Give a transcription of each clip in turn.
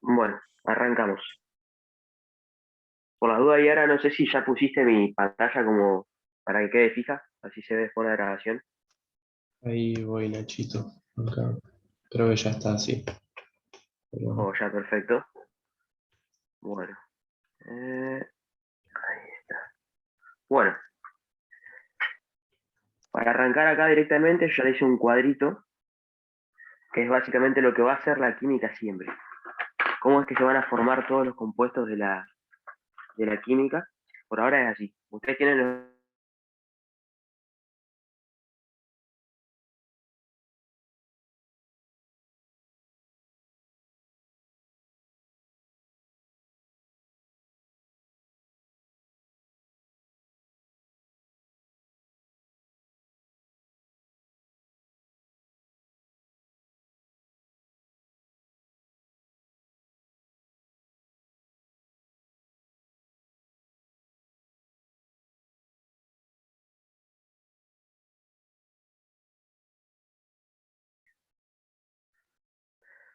Bueno, arrancamos. Por las dudas, Yara, no sé si ya pusiste mi pantalla como para que quede fija, así se ve después de la grabación. Ahí voy, Nachito. Acá. Creo que ya está así. Oh, Pero ya, perfecto. Bueno, ahí está. Bueno, para arrancar acá directamente, yo le hice un cuadrito, que es básicamente lo que va a hacer la química siempre. Cómo es que se van a formar todos los compuestos de la química. Por ahora es así. Ustedes tienen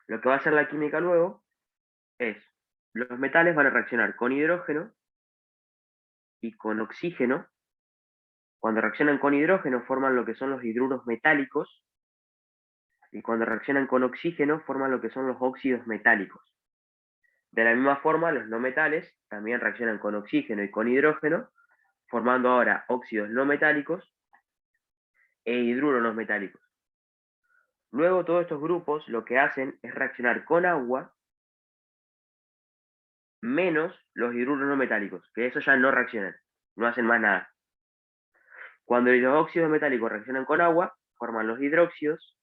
lo que va a hacer la química luego es, los metales van a reaccionar con hidrógeno y con oxígeno. Cuando reaccionan con hidrógeno forman lo que son los hidruros metálicos y cuando reaccionan con oxígeno forman lo que son los óxidos metálicos. De la misma forma, los no metales también reaccionan con oxígeno y con hidrógeno, formando ahora óxidos no metálicos e hidruros no metálicos. Luego todos estos grupos lo que hacen es reaccionar con agua menos los hidruros no metálicos, que eso ya no reaccionan, no hacen más nada. Cuando los óxidos metálicos reaccionan con agua, forman los hidróxidos.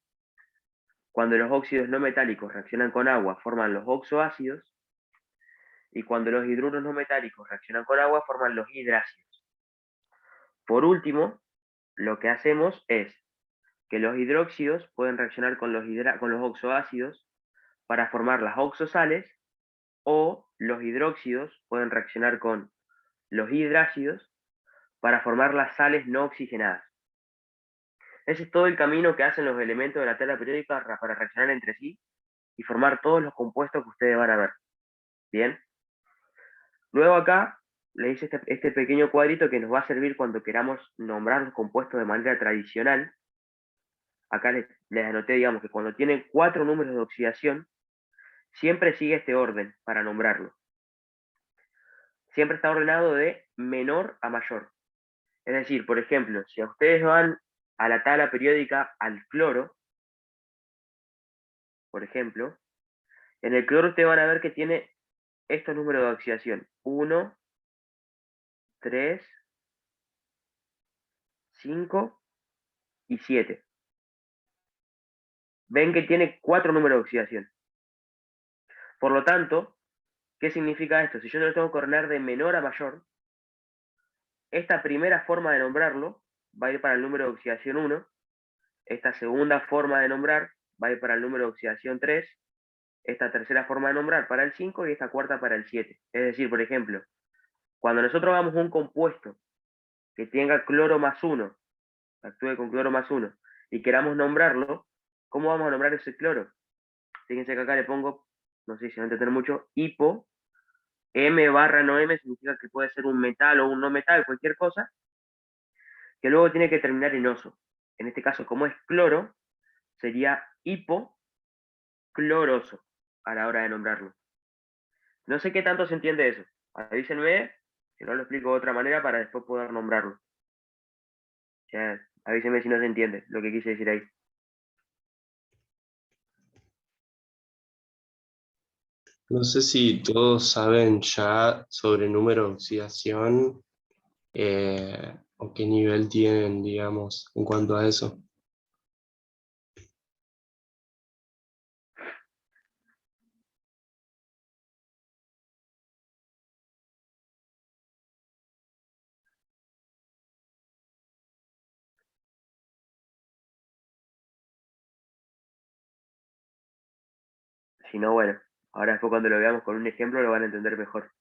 Cuando los óxidos no metálicos reaccionan con agua, forman los oxoácidos. Y cuando los hidruros no metálicos reaccionan con agua, forman los hidrácidos. Por último, lo que hacemos es que los hidróxidos pueden reaccionar con los oxoácidos para formar las oxosales, o los hidróxidos pueden reaccionar con los hidrácidos para formar las sales no oxigenadas. Ese es todo el camino que hacen los elementos de la tabla periódica para reaccionar entre sí y formar todos los compuestos que ustedes van a ver. Bien. Luego acá le hice este pequeño cuadrito que nos va a servir cuando queramos nombrar los compuestos de manera tradicional. Acá les anoté, digamos, que cuando tienen 4 números de oxidación, siempre sigue este orden para nombrarlo. Siempre está ordenado de menor a mayor. Es decir, por ejemplo, si a ustedes van a la tabla periódica al cloro, por ejemplo, en el cloro ustedes van a ver que tiene estos números de oxidación: 1, 3, 5 y 7. Ven que tiene 4 números de oxidación. Por lo tanto, ¿qué significa esto? Si yo lo tengo que ordenar de menor a mayor, esta primera forma de nombrarlo va a ir para el número de oxidación 1, esta segunda forma de nombrar va a ir para el número de oxidación 3, esta tercera forma de nombrar para el 5 y esta cuarta para el 7. Es decir, por ejemplo, cuando nosotros hagamos un compuesto que tenga cloro más 1, actúe con cloro más 1, y queramos nombrarlo, ¿cómo vamos a nombrar ese cloro? Fíjense que acá le pongo, no sé si van a entender mucho, hipo. M barra no M significa que puede ser un metal o un no metal, cualquier cosa, que luego tiene que terminar en oso. En este caso, como es cloro, sería hipocloroso a la hora de nombrarlo. No sé qué tanto se entiende eso. Avísenme, si no lo explico de otra manera para después poder nombrarlo. O sea, avísenme si no se entiende lo que quise decir ahí. no sé si todos saben ya sobre número de oxidación o qué nivel tienen, digamos, en cuanto a eso. Si no, bueno, ahora después cuando lo veamos con un ejemplo lo van a entender mejor.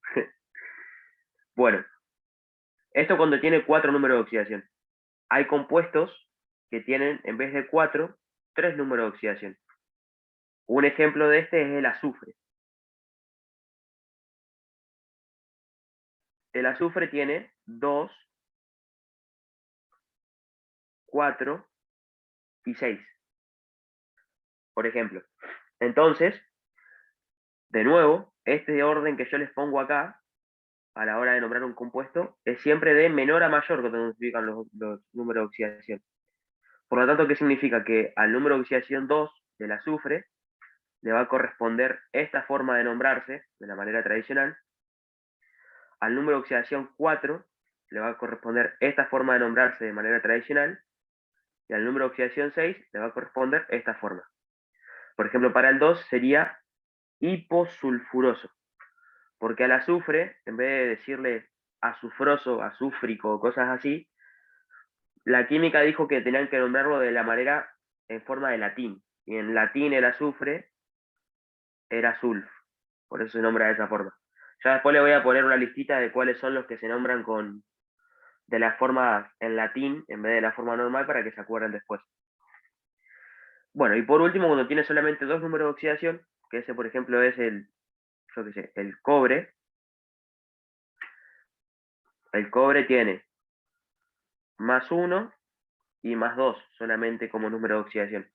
Bueno, esto cuando tiene 4 números de oxidación. Hay compuestos que tienen, en vez de 4, 3 números de oxidación. Un ejemplo de este es el azufre. el azufre tiene 2, 4 y 6, por ejemplo. Entonces, de nuevo, este orden que yo les pongo acá, a la hora de nombrar un compuesto, es siempre de menor a mayor cuando significan los números de oxidación. Por lo tanto, ¿qué significa? Que al número de oxidación 2 del azufre le va a corresponder esta forma de nombrarse, de la manera tradicional. Al número de oxidación 4 le va a corresponder esta forma de nombrarse de manera tradicional. Y al número de oxidación 6 le va a corresponder esta forma. Por ejemplo, para el 2 sería hiposulfuroso, porque al azufre, en vez de decirle azufroso, azúfrico, cosas así, la química dijo que tenían que nombrarlo de la manera en forma de latín. Y en latín el azufre era sulf, por eso se nombra de esa forma. Ya después le voy a poner una listita de cuáles son los que se nombran de la forma en latín en vez de la forma normal para que se acuerden después. Bueno, y por último, cuando tiene solamente dos números de oxidación, que ese por ejemplo es el cobre. El cobre tiene +1 y +2 solamente como número de oxidación.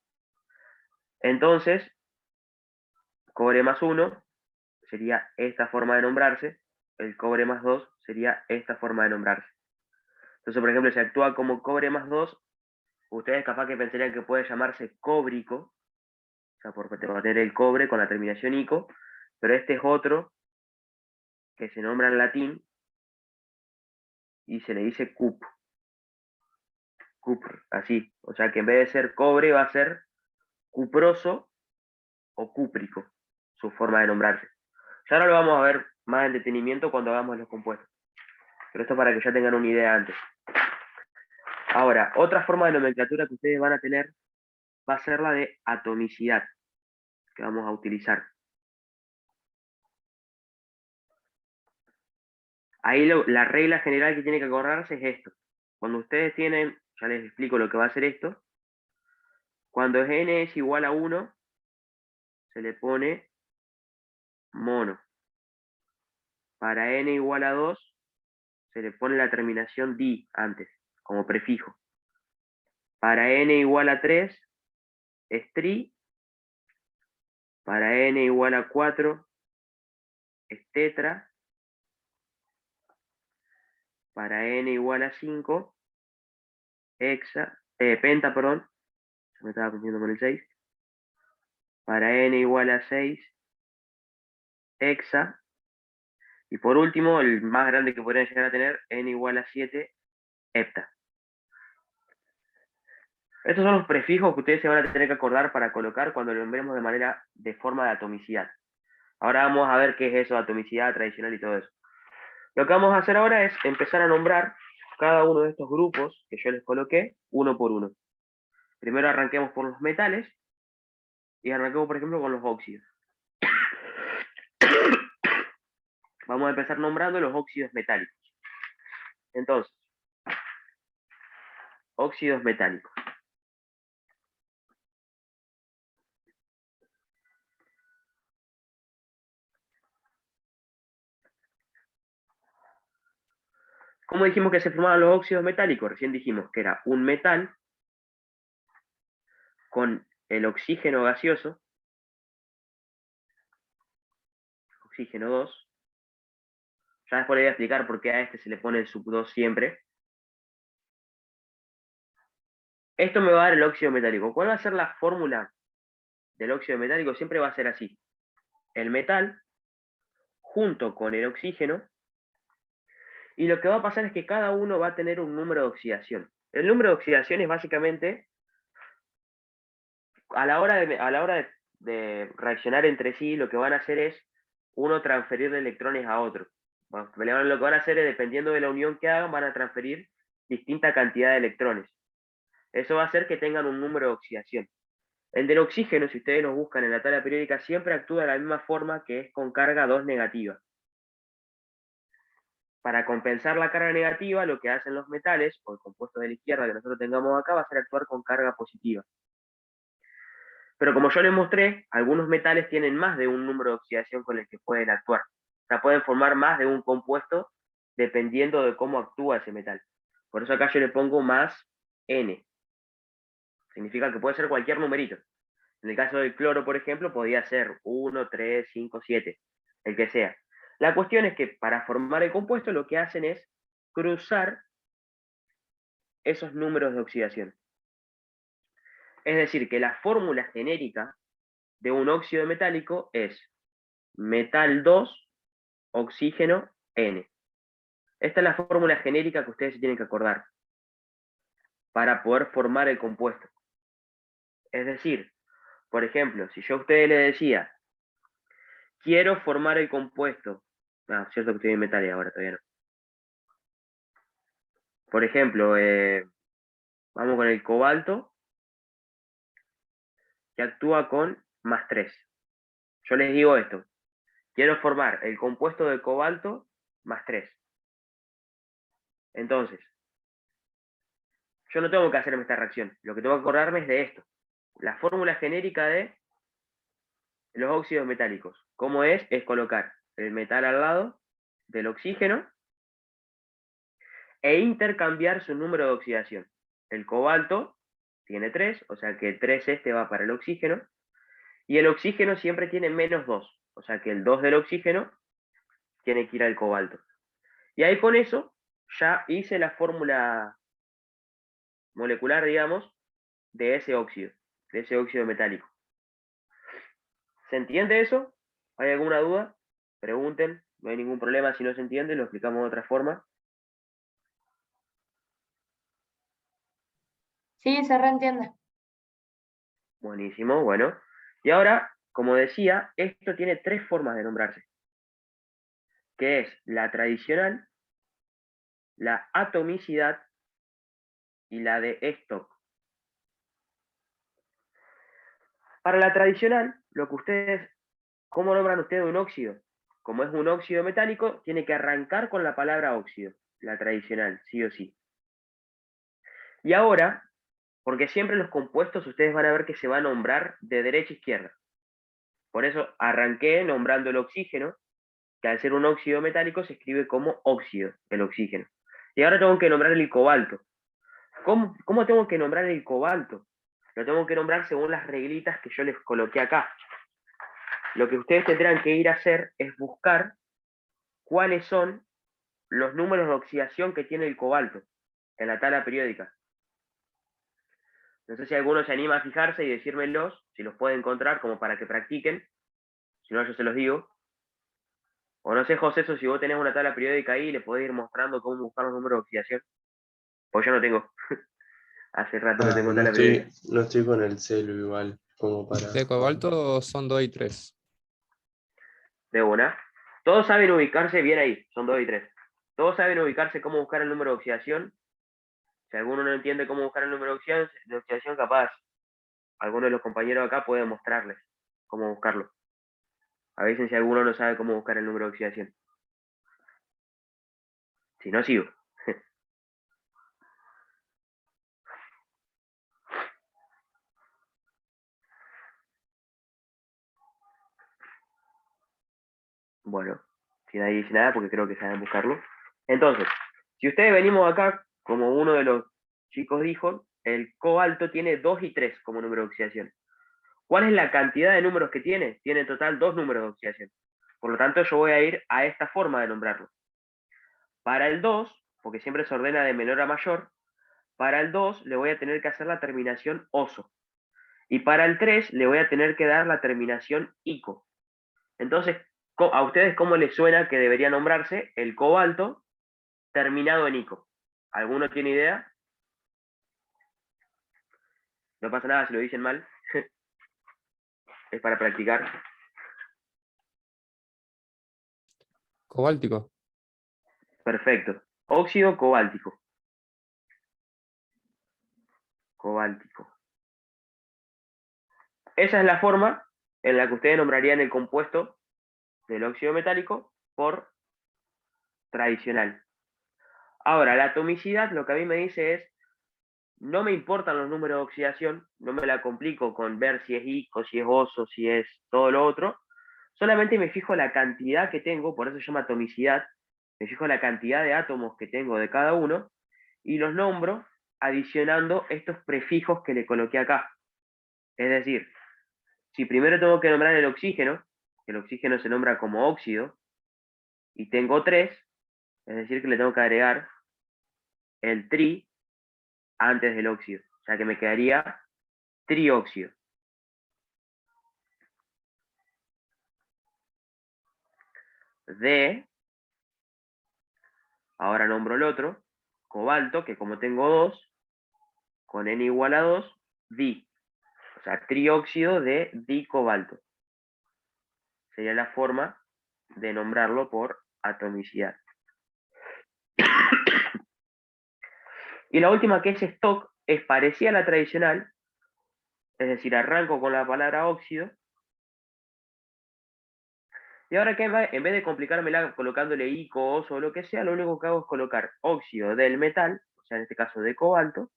Entonces, cobre +1 sería esta forma de nombrarse, el cobre +2 sería esta forma de nombrarse. Entonces, por ejemplo, si actúa como cobre +2, ustedes capaz que pensarían que puede llamarse cóbrico, o sea, porque te va a tener el cobre con la terminación ico, pero este es otro que se nombra en latín y se le dice cupr, así. O sea que en vez de ser cobre va a ser cuproso o cúprico, su forma de nombrarse. Ya ahora lo vamos a ver más en detenimiento cuando hagamos los compuestos. Pero esto para que ya tengan una idea antes. Ahora, otra forma de nomenclatura que ustedes van a tener va a ser la de atomicidad, que vamos a utilizar. Ahí la regla general que tiene que acordarse es esto. Cuando ustedes tienen, ya les explico lo que va a ser esto, cuando n es igual a 1, se le pone mono. Para n igual a 2, se le pone la terminación di antes, como prefijo. Para n igual a 3, es tri. Para n igual a 4, es tetra. Para n igual a 5, penta, perdón. Se me estaba confundiendo con el 6. Para n igual a 6, hexa. Y por último, el más grande que podrían llegar a tener, n igual a 7, hepta. Estos son los prefijos que ustedes se van a tener que acordar para colocar cuando lo nombremos de forma de atomicidad. Ahora vamos a ver qué es eso de atomicidad tradicional y todo eso. Lo que vamos a hacer ahora es empezar a nombrar cada uno de estos grupos que yo les coloqué uno por uno. Primero arranquemos por los metales y arranquemos, por ejemplo, con los óxidos. Vamos a empezar nombrando los óxidos metálicos. Entonces, óxidos metálicos. ¿Cómo dijimos que se formaban los óxidos metálicos? Recién dijimos que era un metal con el oxígeno gaseoso, oxígeno 2. Ya después le voy a explicar por qué a este se le pone el sub 2 siempre. Esto me va a dar el óxido metálico. ¿Cuál va a ser la fórmula del óxido metálico? Siempre va a ser así. El metal junto con el oxígeno, y lo que va a pasar es que cada uno va a tener un número de oxidación. El número de oxidación es básicamente a la hora de reaccionar entre sí, lo que van a hacer es uno transferir electrones a otro. Bueno, lo que van a hacer es, dependiendo de la unión que hagan, van a transferir distinta cantidad de electrones. Eso va a hacer que tengan un número de oxidación. El del oxígeno, si ustedes lo buscan en la tabla periódica, siempre actúa de la misma forma, que es con carga 2 negativa. Para compensar la carga negativa, lo que hacen los metales, o el compuesto de la izquierda que nosotros tengamos acá, va a ser actuar con carga positiva. Pero como yo les mostré, algunos metales tienen más de un número de oxidación con el que pueden actuar. O sea, pueden formar más de un compuesto dependiendo de cómo actúa ese metal. Por eso acá yo le pongo más N. Significa que puede ser cualquier numerito. En el caso del cloro, por ejemplo, podría ser 1, 3, 5, 7, el que sea. La cuestión es que para formar el compuesto lo que hacen es cruzar esos números de oxidación. Es decir, que la fórmula genérica de un óxido metálico es metal 2, oxígeno N. Esta es la fórmula genérica que ustedes se tienen que acordar para poder formar el compuesto. Es decir, por ejemplo, si yo a ustedes les decía, quiero formar el compuesto, cierto que estoy en metal y ahora todavía no. Por ejemplo, vamos con el cobalto, que actúa con más 3. Yo les digo esto, quiero formar el compuesto de cobalto más 3. Entonces, yo no tengo que hacerme esta reacción, lo que tengo que acordarme es de esto, la fórmula genérica de los óxidos metálicos. ¿Cómo es? Es colocar el metal al lado del oxígeno e intercambiar su número de oxidación. El cobalto tiene 3, o sea que el 3 este va para el oxígeno, y el oxígeno siempre tiene menos 2, o sea que el 2 del oxígeno tiene que ir al cobalto. Y ahí con eso ya hice la fórmula molecular, digamos, de ese óxido metálico. ¿Se entiende eso? ¿Hay alguna duda? Pregunten, no hay ningún problema si no se entiende, lo explicamos de otra forma. Sí, se reentiende. Buenísimo, bueno. Y ahora, como decía, esto tiene 3 formas de nombrarse, que es la tradicional, la atomicidad y la de Stock. Para la tradicional, lo que ustedes, ¿cómo nombran ustedes un óxido? Como es un óxido metálico, tiene que arrancar con la palabra óxido, la tradicional, sí o sí. Y ahora, porque siempre los compuestos ustedes van a ver que se va a nombrar de derecha a izquierda. Por eso arranqué nombrando el oxígeno, que al ser un óxido metálico se escribe como óxido, el oxígeno. Y ahora tengo que nombrar el cobalto. ¿Cómo tengo que nombrar el cobalto? Lo tengo que nombrar según las reglitas que yo les coloqué acá. Lo que ustedes tendrán que ir a hacer es buscar cuáles son los números de oxidación que tiene el cobalto en la tabla periódica. No sé si alguno se anima a fijarse y decírmelos, si los puede encontrar, como para que practiquen. Si no, yo se los digo. O no sé, José, eso si vos tenés una tabla periódica ahí, le podés ir mostrando cómo buscar los números de oxidación. Pues yo no tengo. Hace rato no tengo tabla periódica. No estoy con el celu igual, como para... De cobalto son 2 y 3. De una. Todos saben ubicarse bien ahí, son 2 y 3. Todos saben ubicarse cómo buscar el número de oxidación. Si alguno no entiende cómo buscar el número de oxidación, capaz alguno de los compañeros acá puede mostrarles cómo buscarlo. Avisen si alguno no sabe cómo buscar el número de oxidación. Si no, sigo. Bueno, si nadie dice nada, porque creo que saben buscarlo. Entonces, si ustedes venimos acá, como uno de los chicos dijo, el cobalto tiene 2 y 3 como número de oxidación. ¿Cuál es la cantidad de números que tiene? Tiene en total 2 números de oxidación. Por lo tanto, yo voy a ir a esta forma de nombrarlo. Para el 2, porque siempre se ordena de menor a mayor, para el 2 le voy a tener que hacer la terminación oso. Y para el 3 le voy a tener que dar la terminación ico. Entonces, ¿a ustedes cómo les suena que debería nombrarse el cobalto terminado en ico? ¿Alguno tiene idea? No pasa nada si lo dicen mal. Es para practicar. Cobáltico. Perfecto. Óxido cobáltico. Cobáltico. Esa es la forma en la que ustedes nombrarían el compuesto del óxido metálico por tradicional. Ahora, la atomicidad lo que a mí me dice es, no me importan los números de oxidación, no me la complico con ver si es ico, si es oso, si es todo lo otro, solamente me fijo la cantidad que tengo, por eso se llama atomicidad, me fijo la cantidad de átomos que tengo de cada uno y los nombro adicionando estos prefijos que le coloqué acá. Es decir, si primero tengo que nombrar el oxígeno se nombra como óxido, y tengo 3, es decir, que le tengo que agregar el tri antes del óxido. O sea que me quedaría trióxido. De, ahora nombro el otro, cobalto, que como tengo 2, con N igual a 2, di. O sea, trióxido de dicobalto. Sería la forma de nombrarlo por atomicidad. Y la última, que es stock, es parecida a la tradicional, es decir, arranco con la palabra óxido, y ahora que en vez de complicármela colocándole ICO, OSO o lo que sea, lo único que hago es colocar óxido del metal, o sea, en este caso de cobalto,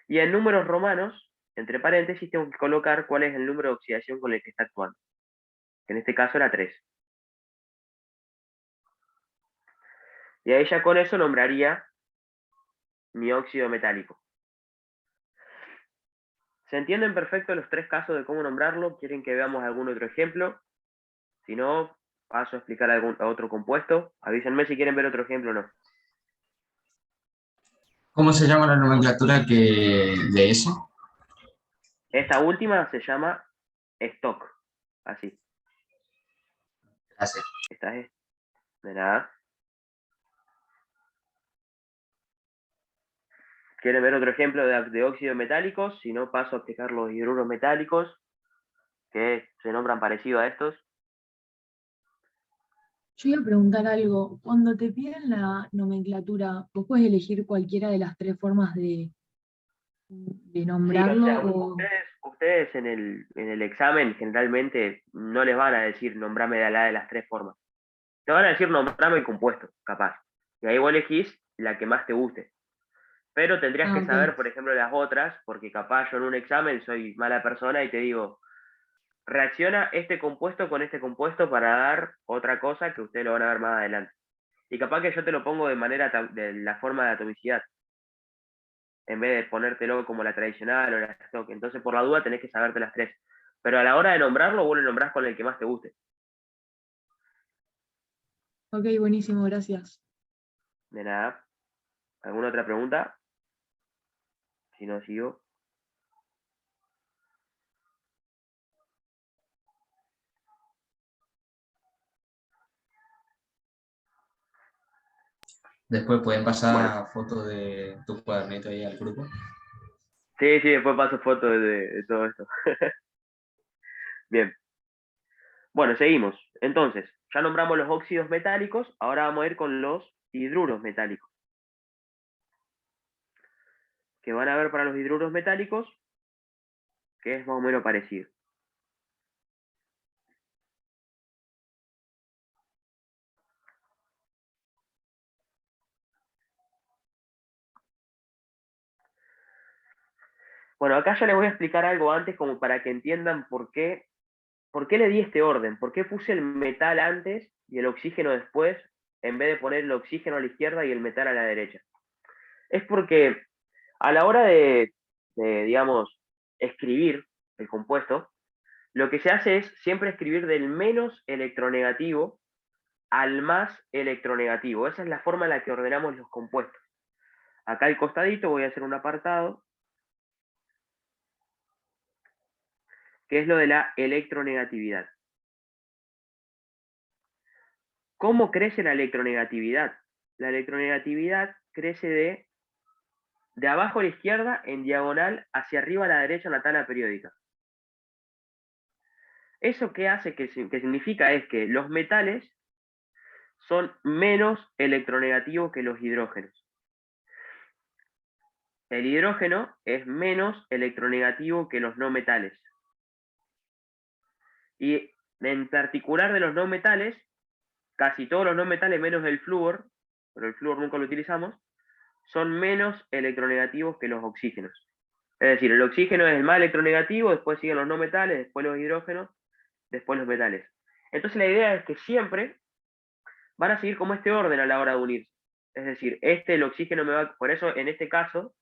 y en números romanos, entre paréntesis, tengo que colocar cuál es el número de oxidación con el que está actuando, que en este caso era 3. Y ahí ya con eso nombraría mi óxido metálico. ¿Se entienden perfecto los 3 casos de cómo nombrarlo? ¿Quieren que veamos algún otro ejemplo? Si no, paso a explicar otro compuesto. Avísenme si quieren ver otro ejemplo o no. ¿Cómo se llama la nomenclatura de eso? Esta última se llama stock. Así. Gracias. Esta es de nada. ¿Quieren ver otro ejemplo de óxidos metálicos? Si no, paso a explicar los hidruros metálicos, que se nombran parecido a estos. Yo iba a preguntar algo. Cuando te piden la nomenclatura, ¿vos puedes elegir cualquiera de las 3 formas de Sí, o nombrarlo? sea, O... ustedes en el examen generalmente no les van a decir nombrame de las 3 formas. Te van a decir nombrame el compuesto, capaz. Y ahí vos elegís la que más te guste. Pero tendrías que ok. saber, por ejemplo, las otras, porque capaz yo en un examen soy mala persona y te digo, reacciona este compuesto con este compuesto para dar otra cosa que ustedes lo van a ver más adelante. Y capaz que yo te lo pongo de la forma de atomicidad, en vez de ponértelo como la tradicional o la stock. Entonces, por la duda, tenés que saberte las 3. Pero a la hora de nombrarlo, vos lo nombrás con el que más te guste. Ok, buenísimo, gracias. De nada. ¿Alguna otra pregunta? Si no, sigo. Después pueden Bueno, pasar fotos de tu cuadernito ahí al grupo. sí, después paso fotos de todo esto. Bien. Bueno, seguimos. Entonces, ya nombramos los óxidos metálicos, ahora vamos a ir con los hidruros metálicos. Que van a ver para los hidruros metálicos, que es más o menos parecido. Bueno, acá ya les voy a explicar algo antes como para que entiendan por qué le di este orden, por qué puse el metal antes y el oxígeno después, en vez de poner el oxígeno a la izquierda y el metal a la derecha. Es porque a la hora digamos, escribir el compuesto, lo que se hace es siempre escribir del menos electronegativo al más electronegativo. Esa es la forma en la que ordenamos los compuestos. Acá al costadito voy a hacer un apartado, que es lo de la electronegatividad. ¿Cómo crece la electronegatividad? La electronegatividad crece de abajo a la izquierda en diagonal hacia arriba a la derecha en la tabla periódica. ¿Eso qué hace? Que significa es que los metales son menos electronegativos que los hidrógenos. El hidrógeno es menos electronegativo que los no metales. Y en particular de los no metales, casi todos los no metales menos el flúor, pero el flúor nunca lo utilizamos, son menos electronegativos que los oxígenos. Es decir, el oxígeno es el más electronegativo, después siguen los no metales, después los hidrógenos, después los metales. Entonces la idea es que siempre van a seguir como este orden a la hora de unirse. Es decir, el oxígeno me va, por eso en este caso,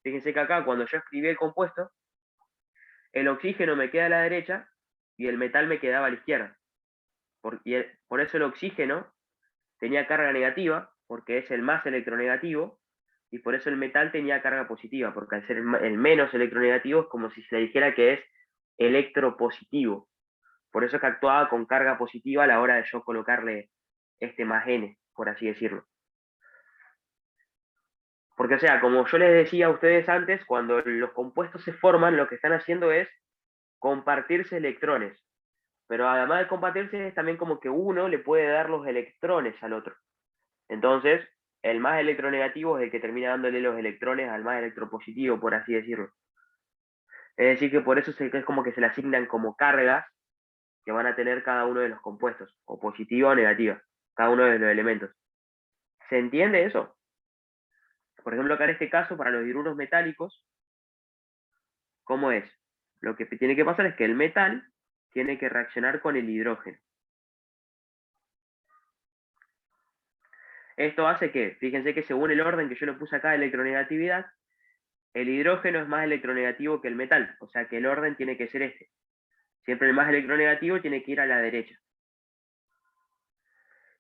fíjense que acá cuando yo escribí el compuesto, el oxígeno me queda a la derecha y el metal me quedaba a la izquierda. Por eso el oxígeno tenía carga negativa, porque es el más electronegativo, y por eso el metal tenía carga positiva, porque al ser el menos electronegativo es como si se le dijera que es electropositivo. Por eso es que actuaba con carga positiva a la hora de yo colocarle este más N, por así decirlo. Porque, o sea, como yo les decía a ustedes antes, cuando los compuestos se forman, lo que están haciendo es compartirse electrones. Pero además de compartirse, es también como que uno le puede dar los electrones al otro. Entonces, el más electronegativo es el que termina dándole los electrones al más electropositivo, por así decirlo. Es decir, que por eso es como que se le asignan como cargas que van a tener cada uno de los compuestos, o positiva o negativa, cada uno de los elementos. ¿Se entiende eso? Por ejemplo, acá en este caso, para los hidruros metálicos, ¿cómo es? Lo que tiene que pasar es que el metal tiene que reaccionar con el hidrógeno. Esto hace que, fíjense que según el orden que yo le puse acá de electronegatividad, el hidrógeno es más electronegativo que el metal, o sea que el orden tiene que ser este. Siempre el más electronegativo tiene que ir a la derecha.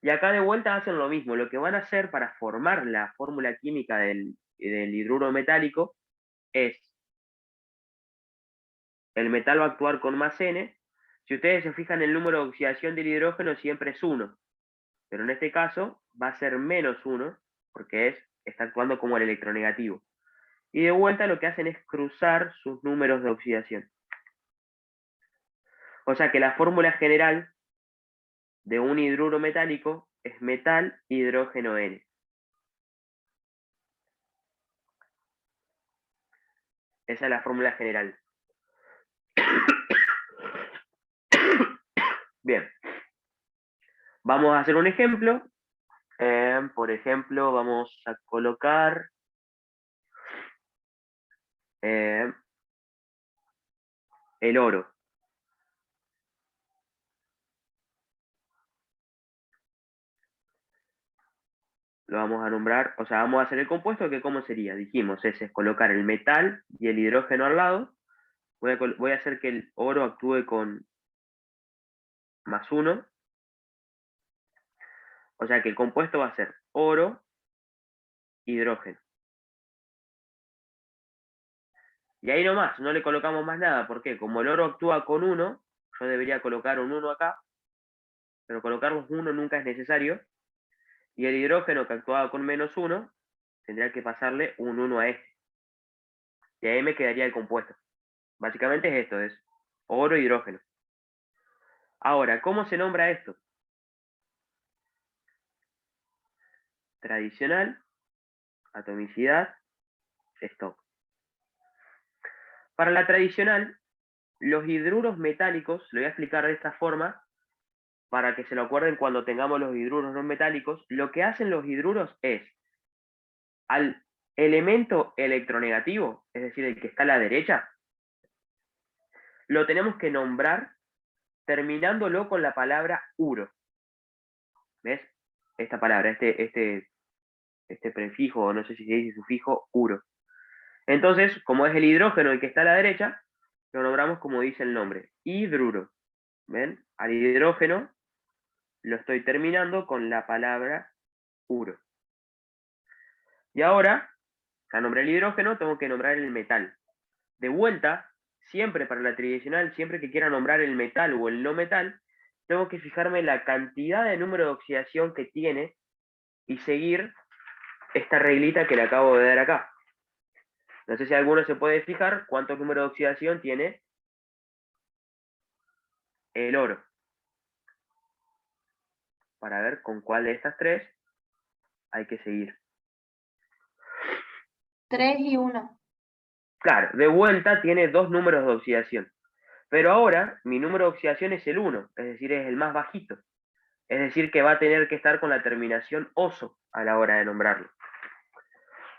Y acá de vuelta hacen lo mismo. Lo que van a hacer para formar la fórmula química del hidruro metálico es, el metal va a actuar con más N. Si ustedes se fijan, el número de oxidación del hidrógeno siempre es 1. Pero en este caso va a ser menos 1, porque está actuando como el electronegativo. Y de vuelta lo que hacen es cruzar sus números de oxidación. O sea que la fórmula general de un hidruro metálico es metal hidrógeno N. Esa es la fórmula general. Bien. Vamos a hacer un ejemplo. Por ejemplo, vamos a colocar el oro. Lo vamos a nombrar, o sea, vamos a hacer el compuesto, que ¿cómo sería? Dijimos, ese es colocar el metal y el hidrógeno al lado. Voy a hacer que el oro actúe con más 1. O sea que el compuesto va a ser oro, hidrógeno. Y ahí nomás, no le colocamos más nada. ¿Por qué? Como el oro actúa con 1, yo debería colocar un 1 acá, pero colocar los 1 nunca es necesario. Y el hidrógeno que actuaba con menos 1, tendría que pasarle un 1 a este. Y ahí me quedaría el compuesto. Básicamente es esto, es oro, hidrógeno. Ahora, ¿cómo se nombra esto? Tradicional, atomicidad, stock. Para la tradicional, los hidruros metálicos, lo voy a explicar de esta forma, para que se lo acuerden cuando tengamos los hidruros no metálicos. Lo que hacen los hidruros es, al elemento electronegativo, es decir, el que está a la derecha, lo tenemos que nombrar terminándolo con la palabra uro. ¿Ves? Esta palabra, este prefijo, no sé si se dice sufijo, uro. Entonces, como es el hidrógeno el que está a la derecha, lo nombramos como dice el nombre, hidruro. ¿Ven? Al hidrógeno lo estoy terminando con la palabra uro. Y ahora, ya nombré el hidrógeno, tengo que nombrar el metal. De vuelta, siempre para la tradicional, siempre que quiera nombrar el metal o el no metal, tengo que fijarme la cantidad de número de oxidación que tiene y seguir esta reglita que le acabo de dar acá. No sé si alguno se puede fijar cuántos números de oxidación tiene el oro. Para ver con cuál de estas tres hay que seguir. 3 y 1. Claro, de vuelta tiene 2 números de oxidación. Pero ahora mi número de oxidación es el 1, es decir, es el más bajito. Es decir, que va a tener que estar con la terminación oso a la hora de nombrarlo.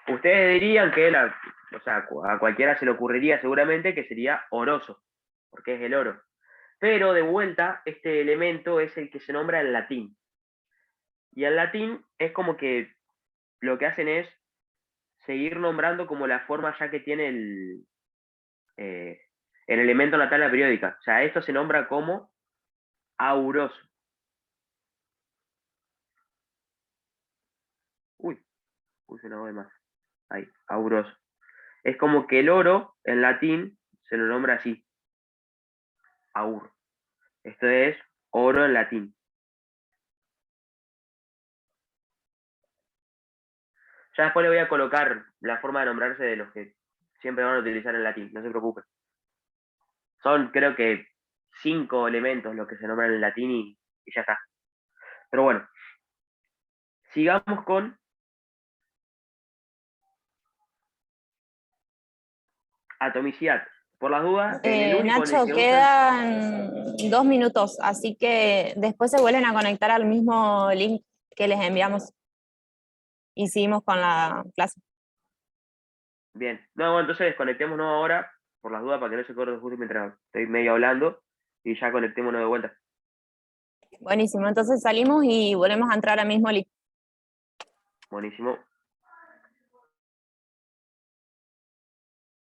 Ustedes dirían que o sea, a cualquiera se le ocurriría seguramente que sería oroso, porque es el oro. Pero de vuelta, este elemento es el que se nombra en latín. Y en latín es como que lo que hacen es seguir nombrando como la forma ya que tiene el elemento en la tabla periódica. O sea, esto se nombra como auroso. Uy, puse una O de más. Ahí, auroso. Es como que el oro en latín se lo nombra así, aur. Esto es oro en latín. Ya después le voy a colocar la forma de nombrarse de los que siempre van a utilizar en latín, no se preocupen. Son creo que 5 elementos los que se nombran en latín y ya está. Pero bueno, sigamos con atomicidad. Por las dudas, el único en el Nacho, que usan... quedan 2 minutos, así que después se vuelven a conectar al mismo link que les enviamos y seguimos con la clase. Bien, no, bueno, entonces desconectémonos ahora, por las dudas, para que no se corte justo mientras estoy medio hablando, y ya conectémonos de vuelta. Buenísimo, entonces salimos y volvemos a entrar al mismo link. Buenísimo.